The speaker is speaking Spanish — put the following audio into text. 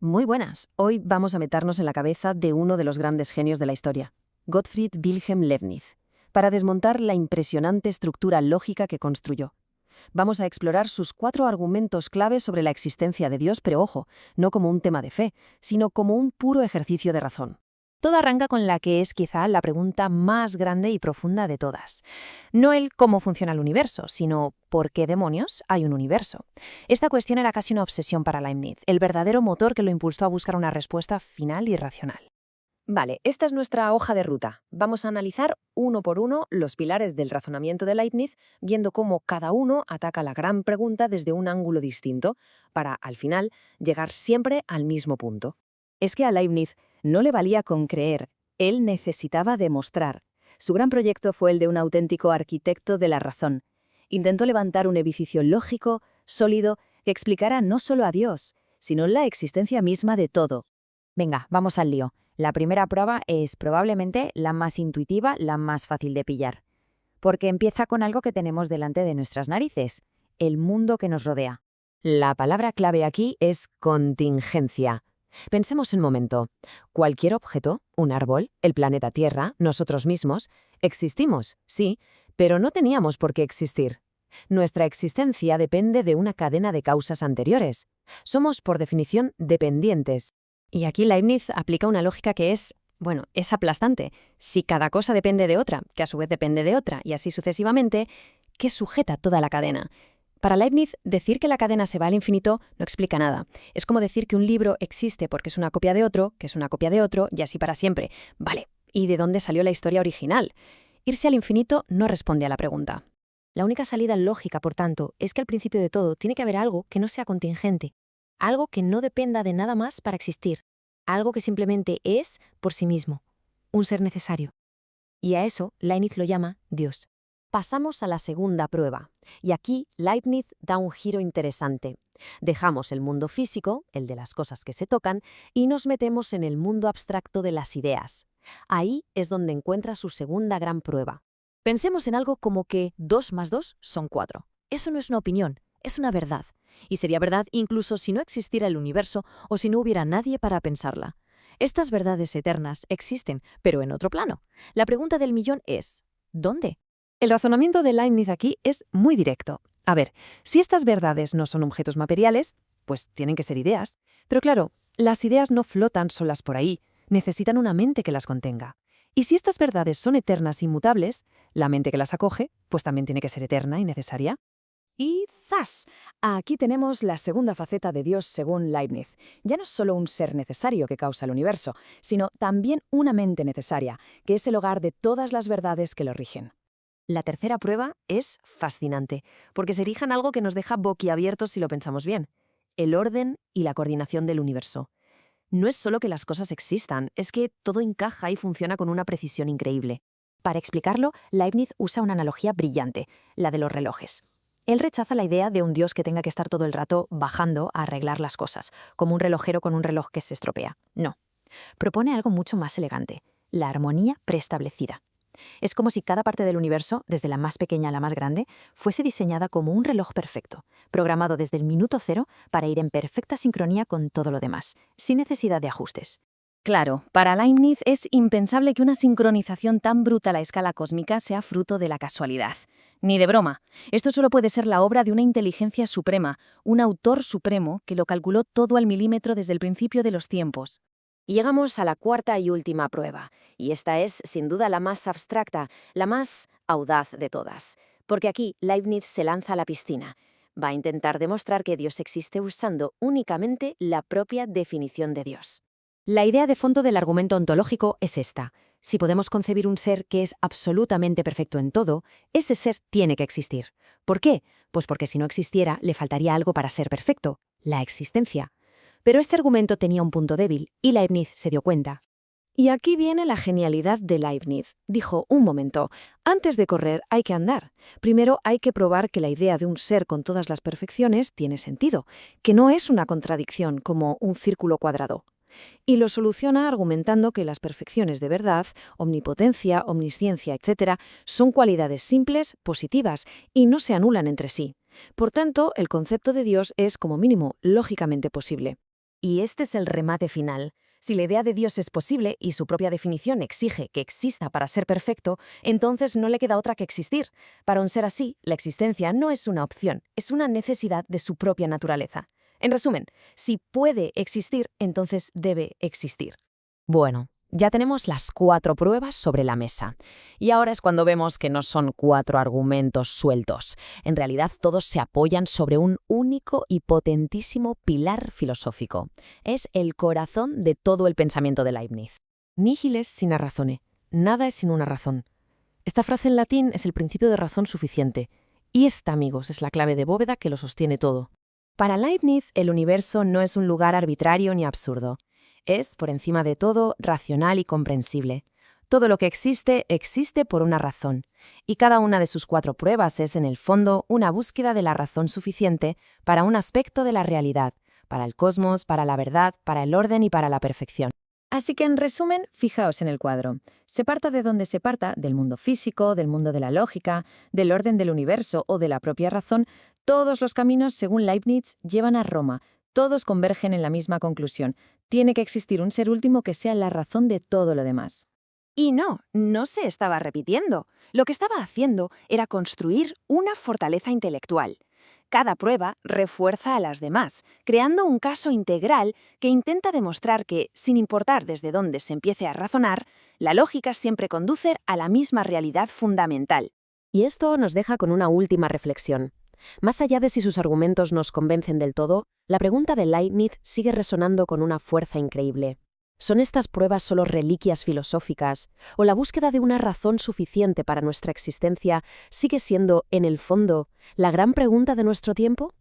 Muy buenas. Hoy vamos a meternos en la cabeza de uno de los grandes genios de la historia, Gottfried Wilhelm Leibniz, para desmontar la impresionante estructura lógica que construyó. Vamos a explorar sus 4 argumentos claves sobre la existencia de Dios, pero ojo, no como un tema de fe, sino como un puro ejercicio de razón. Todo arranca con la que es quizá la pregunta más grande y profunda de todas. No el cómo funciona el universo, sino por qué demonios hay un universo. Esta cuestión era casi una obsesión para Leibniz, el verdadero motor que lo impulsó a buscar una respuesta final y racional. Vale, esta es nuestra hoja de ruta. Vamos a analizar uno por uno los pilares del razonamiento de Leibniz, viendo cómo cada uno ataca la gran pregunta desde un ángulo distinto, para, al final, llegar siempre al mismo punto. Es que a Leibniz no le valía con creer, él necesitaba demostrar. Su gran proyecto fue el de un auténtico arquitecto de la razón. Intentó levantar un edificio lógico, sólido, que explicara no solo a Dios, sino la existencia misma de todo. Venga, vamos al lío. La primera prueba es probablemente la más intuitiva, la más fácil de pillar. Porque empieza con algo que tenemos delante de nuestras narices, el mundo que nos rodea. La palabra clave aquí es contingencia. Pensemos un momento. Cualquier objeto, un árbol, el planeta Tierra, nosotros mismos, existimos, sí, pero no teníamos por qué existir. Nuestra existencia depende de una cadena de causas anteriores. Somos, por definición, dependientes. Y aquí Leibniz aplica una lógica que es aplastante. Si cada cosa depende de otra, que a su vez depende de otra, y así sucesivamente, ¿qué sujeta toda la cadena? Para Leibniz, decir que la cadena se va al infinito no explica nada. Es como decir que un libro existe porque es una copia de otro, que es una copia de otro, y así para siempre. Vale, ¿y de dónde salió la historia original? Irse al infinito no responde a la pregunta. La única salida lógica, por tanto, es que al principio de todo tiene que haber algo que no sea contingente, algo que no dependa de nada más para existir, algo que simplemente es por sí mismo, un ser necesario. Y a eso Leibniz lo llama Dios. Pasamos a la segunda prueba, y aquí Leibniz da un giro interesante. Dejamos el mundo físico, el de las cosas que se tocan, y nos metemos en el mundo abstracto de las ideas. Ahí es donde encuentra su segunda gran prueba. Pensemos en algo como que 2 más 2 son 4. Eso no es una opinión, es una verdad. Y sería verdad incluso si no existiera el universo o si no hubiera nadie para pensarla. Estas verdades eternas existen, pero en otro plano. La pregunta del millón es, ¿dónde? El razonamiento de Leibniz aquí es muy directo. A ver, si estas verdades no son objetos materiales, pues tienen que ser ideas. Pero claro, las ideas no flotan solas por ahí, necesitan una mente que las contenga. Y si estas verdades son eternas e inmutables, la mente que las acoge, pues también tiene que ser eterna y necesaria. Y ¡zas! Aquí tenemos la segunda faceta de Dios según Leibniz. Ya no es solo un ser necesario que causa el universo, sino también una mente necesaria, que es el hogar de todas las verdades que lo rigen. La tercera prueba es fascinante, porque se erige en algo que nos deja boquiabiertos si lo pensamos bien: el orden y la coordinación del universo. No es solo que las cosas existan, es que todo encaja y funciona con una precisión increíble. Para explicarlo, Leibniz usa una analogía brillante, la de los relojes. Él rechaza la idea de un Dios que tenga que estar todo el rato bajando a arreglar las cosas, como un relojero con un reloj que se estropea. No. Propone algo mucho más elegante: la armonía preestablecida. Es como si cada parte del universo, desde la más pequeña a la más grande, fuese diseñada como un reloj perfecto, programado desde el minuto cero para ir en perfecta sincronía con todo lo demás, sin necesidad de ajustes. Claro, para Leibniz es impensable que una sincronización tan brutal a escala cósmica sea fruto de la casualidad. Ni de broma. Esto solo puede ser la obra de una inteligencia suprema, un autor supremo que lo calculó todo al milímetro desde el principio de los tiempos. Y llegamos a la cuarta y última prueba, y esta es, sin duda, la más abstracta, la más audaz de todas, porque aquí Leibniz se lanza a la piscina. Va a intentar demostrar que Dios existe usando únicamente la propia definición de Dios. La idea de fondo del argumento ontológico es esta: si podemos concebir un ser que es absolutamente perfecto en todo, ese ser tiene que existir. ¿Por qué? Pues porque si no existiera, le faltaría algo para ser perfecto: la existencia. Pero este argumento tenía un punto débil, y Leibniz se dio cuenta. Y aquí viene la genialidad de Leibniz. Dijo: un momento, antes de correr hay que andar. Primero hay que probar que la idea de un ser con todas las perfecciones tiene sentido, que no es una contradicción como un círculo cuadrado. Y lo soluciona argumentando que las perfecciones de verdad, omnipotencia, omnisciencia, etc., son cualidades simples, positivas, y no se anulan entre sí. Por tanto, el concepto de Dios es, como mínimo, lógicamente posible. Y este es el remate final. Si la idea de Dios es posible y su propia definición exige que exista para ser perfecto, entonces no le queda otra que existir. Para un ser así, la existencia no es una opción, es una necesidad de su propia naturaleza. En resumen, si puede existir, entonces debe existir. Bueno, ya tenemos las 4 pruebas sobre la mesa. Y ahora es cuando vemos que no son 4 argumentos sueltos. En realidad todos se apoyan sobre un único y potentísimo pilar filosófico. Es el corazón de todo el pensamiento de Leibniz. Nihil es sine razone. Nada es sin una razón. Esta frase en latín es el principio de razón suficiente. Y esta, amigos, es la clave de bóveda que lo sostiene todo. Para Leibniz, el universo no es un lugar arbitrario ni absurdo. Es, por encima de todo, racional y comprensible. Todo lo que existe, existe por una razón. Y cada una de sus 4 pruebas es, en el fondo, una búsqueda de la razón suficiente para un aspecto de la realidad, para el cosmos, para la verdad, para el orden y para la perfección. Así que, en resumen, fijaos en el cuadro. Se parta de donde se parta, del mundo físico, del mundo de la lógica, del orden del universo o de la propia razón, todos los caminos, según Leibniz, llevan a Roma. Todos convergen en la misma conclusión. Tiene que existir un ser último que sea la razón de todo lo demás. Y no se estaba repitiendo. Lo que estaba haciendo era construir una fortaleza intelectual. Cada prueba refuerza a las demás, creando un caso integral que intenta demostrar que, sin importar desde dónde se empiece a razonar, la lógica siempre conduce a la misma realidad fundamental. Y esto nos deja con una última reflexión. Más allá de si sus argumentos nos convencen del todo, la pregunta de Leibniz sigue resonando con una fuerza increíble. ¿Son estas pruebas solo reliquias filosóficas o la búsqueda de una razón suficiente para nuestra existencia sigue siendo, en el fondo, la gran pregunta de nuestro tiempo?